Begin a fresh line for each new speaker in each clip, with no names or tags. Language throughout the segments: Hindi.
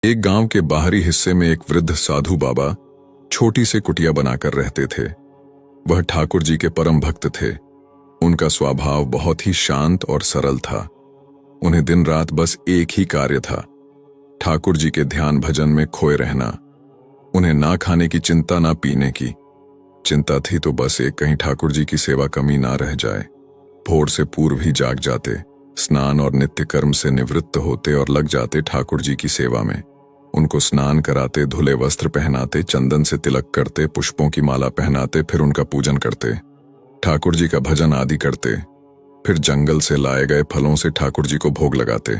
एक गांव के बाहरी हिस्से में एक वृद्ध साधु बाबा छोटी सी कुटिया बनाकर रहते थे। वह ठाकुर जी के परम भक्त थे। उनका स्वभाव बहुत ही शांत और सरल था। उन्हें दिन रात बस एक ही कार्य था, ठाकुर जी के ध्यान भजन में खोए रहना। उन्हें ना खाने की चिंता, ना पीने की चिंता थी, तो बस एक कहीं ठाकुर जी की सेवा कमी ना रह जाए। भोर से पूर्व ही जाग जाते, स्नान और नित्य कर्म से निवृत्त होते और लग जाते ठाकुर जी की सेवा में। उनको स्नान कराते, धुले वस्त्र पहनाते, चंदन से तिलक करते, पुष्पों की माला पहनाते, फिर उनका पूजन करते, ठाकुर जी का भजन आदि करते। फिर जंगल से लाए गए फलों से ठाकुर जी को भोग लगाते।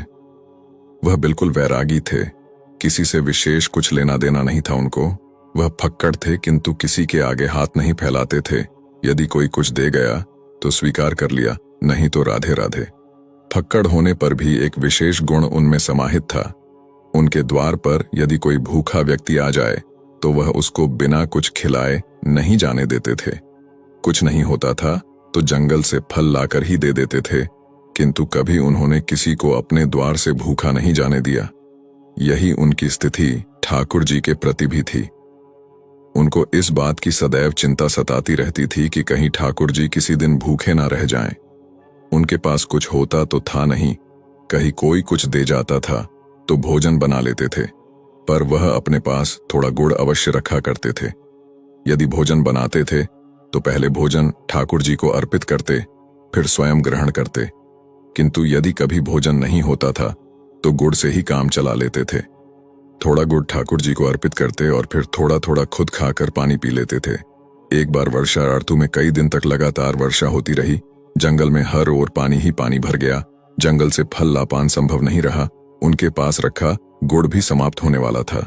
वह बिल्कुल वैरागी थे, किसी से विशेष कुछ लेना देना नहीं था उनको। वह फक्कड़ थे, किंतु किसी के आगे हाथ नहीं फैलाते थे। यदि कोई कुछ दे गया तो स्वीकार कर लिया, नहीं तो राधे राधे। फक्कड़ होने पर भी एक विशेष गुण उनमें समाहित था। उनके द्वार पर यदि कोई भूखा व्यक्ति आ जाए तो वह उसको बिना कुछ खिलाए नहीं जाने देते थे। कुछ नहीं होता था तो जंगल से फल लाकर ही दे देते थे, किंतु कभी उन्होंने किसी को अपने द्वार से भूखा नहीं जाने दिया। यही उनकी स्थिति ठाकुर जी के प्रति भी थी। उनको इस बात की सदैव चिंता सताती रहती थी कि कहीं ठाकुर जी किसी दिन भूखे ना रह जाएं। उनके पास कुछ होता तो था नहीं, कहीं कोई कुछ दे जाता था तो भोजन बना लेते थे, पर वह अपने पास थोड़ा गुड़ अवश्य रखा करते थे। यदि भोजन बनाते थे तो पहले भोजन ठाकुर जी को अर्पित करते, फिर स्वयं ग्रहण करते। किंतु यदि कभी भोजन नहीं होता था तो गुड़ से ही काम चला लेते थे। थोड़ा गुड़ ठाकुर जी को अर्पित करते और फिर थोड़ा थोड़ा खुद खाकर पानी पी लेते थे। एक बार वर्षा ऋतु में कई दिन तक लगातार वर्षा होती रही। जंगल में हर ओर पानी ही पानी भर गया। जंगल से फल लापान संभव नहीं रहा। उनके पास रखा गुड़ भी समाप्त होने वाला था।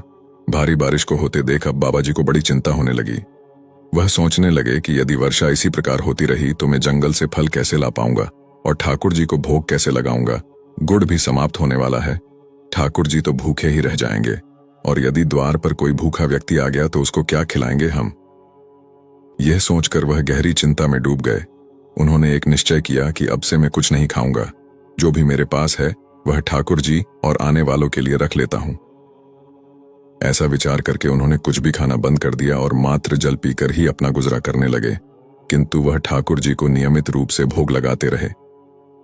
भारी बारिश को होते देख अब बाबा जी को बड़ी चिंता होने लगी। वह सोचने लगे कि यदि वर्षा इसी प्रकार होती रही तो मैं जंगल से फल कैसे ला पाऊंगा और ठाकुर जी को भोग कैसे लगाऊंगा। गुड़ भी समाप्त होने वाला है, ठाकुर जी तो भूखे ही रह जाएंगे, और यदि द्वार पर कोई भूखा व्यक्ति आ गया तो उसको क्या खिलाएंगे हम। यह सोचकर वह गहरी चिंता में डूब गए। उन्होंने एक निश्चय किया कि अब से मैं कुछ नहीं खाऊंगा, जो भी मेरे पास है वह ठाकुर जी और आने वालों के लिए रख लेता हूं। ऐसा विचार करके उन्होंने कुछ भी खाना बंद कर दिया और मात्र जल पीकर ही अपना गुजरा करने लगे। किंतु वह ठाकुर जी को नियमित रूप से भोग लगाते रहे।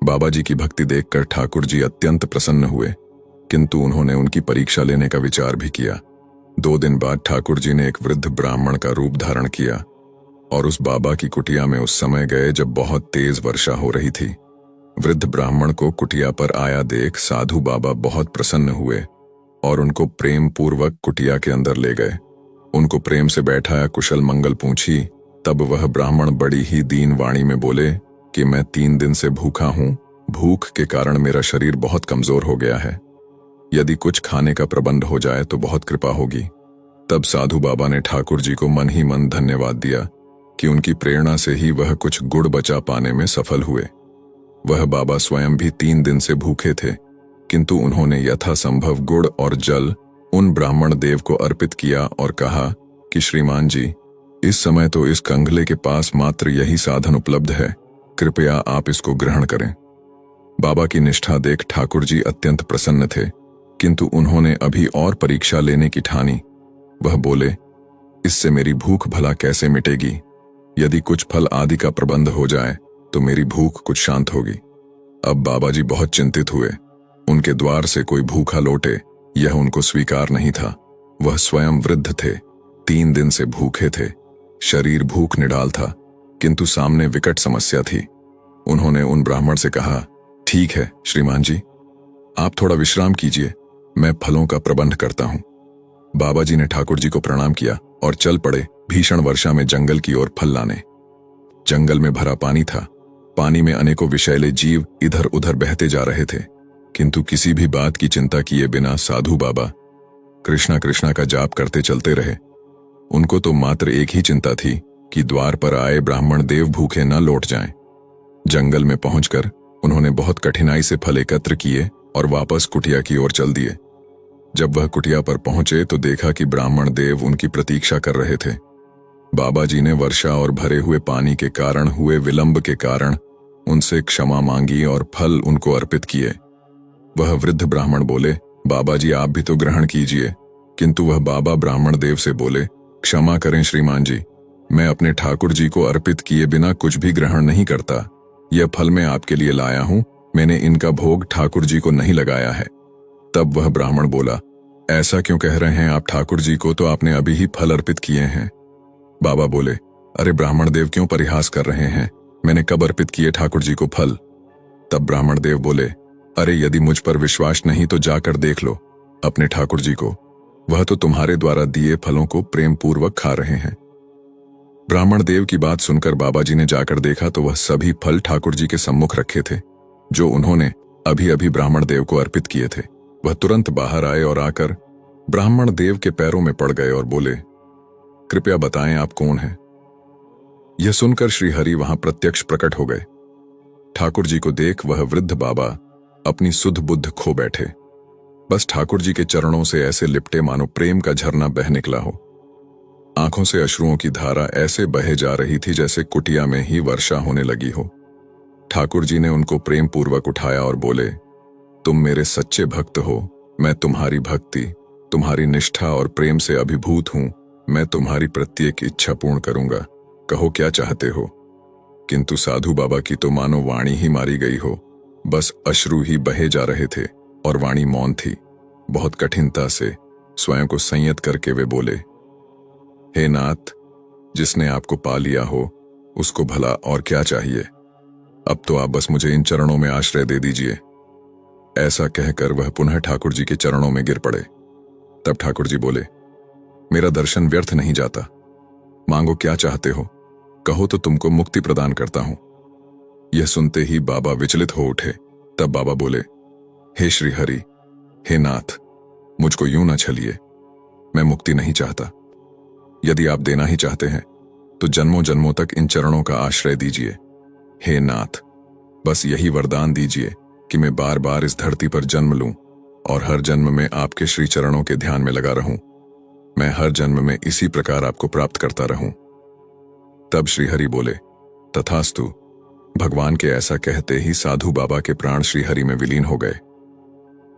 बाबा जी की भक्ति देखकर ठाकुर जी अत्यंत प्रसन्न हुए, किंतु उन्होंने उनकी परीक्षा लेने का विचार भी किया। 2 दिन बाद ठाकुर जी ने एक वृद्ध ब्राह्मण का रूप धारण किया और उस बाबा की कुटिया में उस समय गए जब बहुत तेज वर्षा हो रही थी। वृद्ध ब्राह्मण को कुटिया पर आया देख साधु बाबा बहुत प्रसन्न हुए और उनको प्रेम पूर्वक कुटिया के अंदर ले गए। उनको प्रेम से बैठाया, कुशल मंगल पूछी। तब वह ब्राह्मण बड़ी ही दीन वाणी में बोले कि मैं 3 दिन से भूखा हूं। भूख के कारण मेरा शरीर बहुत कमजोर हो गया है। यदि कुछ खाने का प्रबंध हो जाए तो बहुत कृपा होगी। तब साधु बाबा ने ठाकुर जी को मन ही मन धन्यवाद दिया कि उनकी प्रेरणा से ही वह कुछ गुड़ बचा पाने में सफल हुए। वह बाबा स्वयं भी 3 दिन से भूखे थे, किंतु उन्होंने यथासंभव गुड़ और जल उन ब्राह्मण देव को अर्पित किया और कहा कि श्रीमान जी, इस समय तो इस कंगले के पास मात्र यही साधन उपलब्ध है, कृपया आप इसको ग्रहण करें। बाबा की निष्ठा देख ठाकुर जी अत्यंत प्रसन्न थे, किंतु उन्होंने अभी और परीक्षा लेने की ठानी। वह बोले, इससे मेरी भूख भला कैसे मिटेगी। यदि कुछ फल आदि का प्रबंध हो जाए तो मेरी भूख कुछ शांत होगी। अब बाबा जी बहुत चिंतित हुए। उनके द्वार से कोई भूखा लौटे यह उनको स्वीकार नहीं था। वह स्वयं वृद्ध थे, 3 दिन से भूखे थे, शरीर भूख निडाल था, किंतु सामने विकट समस्या थी। उन्होंने उन ब्राह्मण से कहा, ठीक है श्रीमान जी, आप थोड़ा विश्राम कीजिए, मैं फलों का प्रबंध करता हूं। बाबा जी ने ठाकुर जी को प्रणाम किया और चल पड़े भीषण वर्षा में जंगल की ओर फल लाने। जंगल में भरा पानी था। पानी में अनेकों विषैले जीव इधर उधर बहते जा रहे थे, किंतु किसी भी बात की चिंता किए बिना साधु बाबा कृष्णा कृष्णा का जाप करते चलते रहे। उनको तो मात्र एक ही चिंता थी कि द्वार पर आए ब्राह्मण देव भूखे न लौट जाएं। जंगल में पहुंचकर उन्होंने बहुत कठिनाई से फल एकत्र किए और वापस कुटिया की ओर चल दिए। जब वह कुटिया पर पहुंचे तो देखा कि ब्राह्मण देव उनकी प्रतीक्षा कर रहे थे। बाबा जी ने वर्षा और भरे हुए पानी के कारण हुए विलंब के कारण उनसे क्षमा मांगी और फल उनको अर्पित किए। वह वृद्ध ब्राह्मण बोले, बाबा जी आप भी तो ग्रहण कीजिए। किंतु वह बाबा ब्राह्मण देव से बोले, क्षमा करें श्रीमान जी, मैं अपने ठाकुर जी को अर्पित किए बिना कुछ भी ग्रहण नहीं करता। यह फल मैं आपके लिए लाया हूं, मैंने इनका भोग ठाकुर जी को नहीं लगाया है। तब वह ब्राह्मण बोला, ऐसा क्यों कह रहे हैं आप ठाकुर जी को, तो आपने अभी ही फल अर्पित किए हैं। बाबा बोले, अरे ब्राह्मण देव क्यों परिहास कर रहे हैं, मैंने कब अर्पित किए ठाकुर जी को फल। तब ब्राह्मण देव बोले, अरे यदि मुझ पर विश्वास नहीं तो जाकर देख लो अपने ठाकुर जी को, वह तो तुम्हारे द्वारा दिए फलों को प्रेम पूर्वक खा रहे हैं। ब्राह्मण देव की बात सुनकर बाबा जी ने जाकर देखा तो वह सभी फल ठाकुर जी के सम्मुख रखे थे, जो उन्होंने अभी अभी ब्राह्मण देव को अर्पित किए थे। वह तुरंत बाहर आए और आकर ब्राह्मण देव के पैरों में पड़ गए और बोले, कृपया बताएं आप कौन हैं। यह सुनकर श्रीहरि वहां प्रत्यक्ष प्रकट हो गए। ठाकुर जी को देख वह वृद्ध बाबा अपनी सुध बुद्ध खो बैठे। बस ठाकुर जी के चरणों से ऐसे लिपटे मानो प्रेम का झरना बह निकला हो। आंखों से अश्रुओं की धारा ऐसे बहे जा रही थी जैसे कुटिया में ही वर्षा होने लगी हो। ठाकुर जी ने उनको प्रेम पूर्वक उठाया और बोले, तुम मेरे सच्चे भक्त हो, मैं तुम्हारी भक्ति, तुम्हारी निष्ठा और प्रेम से अभिभूत हूं। मैं तुम्हारी प्रत्येक इच्छा पूर्ण करूंगा, कहो क्या चाहते हो। किंतु साधु बाबा की तो मानो वाणी ही मारी गई हो, बस अश्रु ही बहे जा रहे थे और वाणी मौन थी। बहुत कठिनता से स्वयं को संयत करके वे बोले, हे नाथ, जिसने आपको पा लिया हो उसको भला और क्या चाहिए। अब तो आप बस मुझे इन चरणों में आश्रय दे दीजिए। ऐसा कहकर वह पुनः ठाकुर जी के चरणों में गिर पड़े। तब ठाकुर जी बोले, मेरा दर्शन व्यर्थ नहीं जाता, मांगो क्या चाहते हो, कहो तो तुमको मुक्ति प्रदान करता हूं। यह सुनते ही बाबा विचलित हो उठे। तब बाबा बोले, हे श्री हरि, हे नाथ, मुझको यूं न छलिए, मैं मुक्ति नहीं चाहता। यदि आप देना ही चाहते हैं तो जन्मों जन्मों तक इन चरणों का आश्रय दीजिए। हे नाथ, बस यही वरदान दीजिए कि मैं बार बार इस धरती पर जन्म लूं और हर जन्म में आपके श्री चरणों के ध्यान में लगा रहूं। मैं हर जन्म में इसी प्रकार आपको प्राप्त करता रहूं। तब श्रीहरि बोले, तथास्तु। भगवान के ऐसा कहते ही साधु बाबा के प्राण श्रीहरि में विलीन हो गए।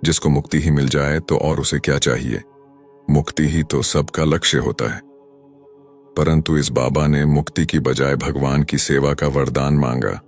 जिसको मुक्ति ही मिल जाए तो और उसे क्या चाहिए, मुक्ति ही तो सबका लक्ष्य होता है। परंतु इस बाबा ने मुक्ति की बजाय भगवान की सेवा का वरदान मांगा।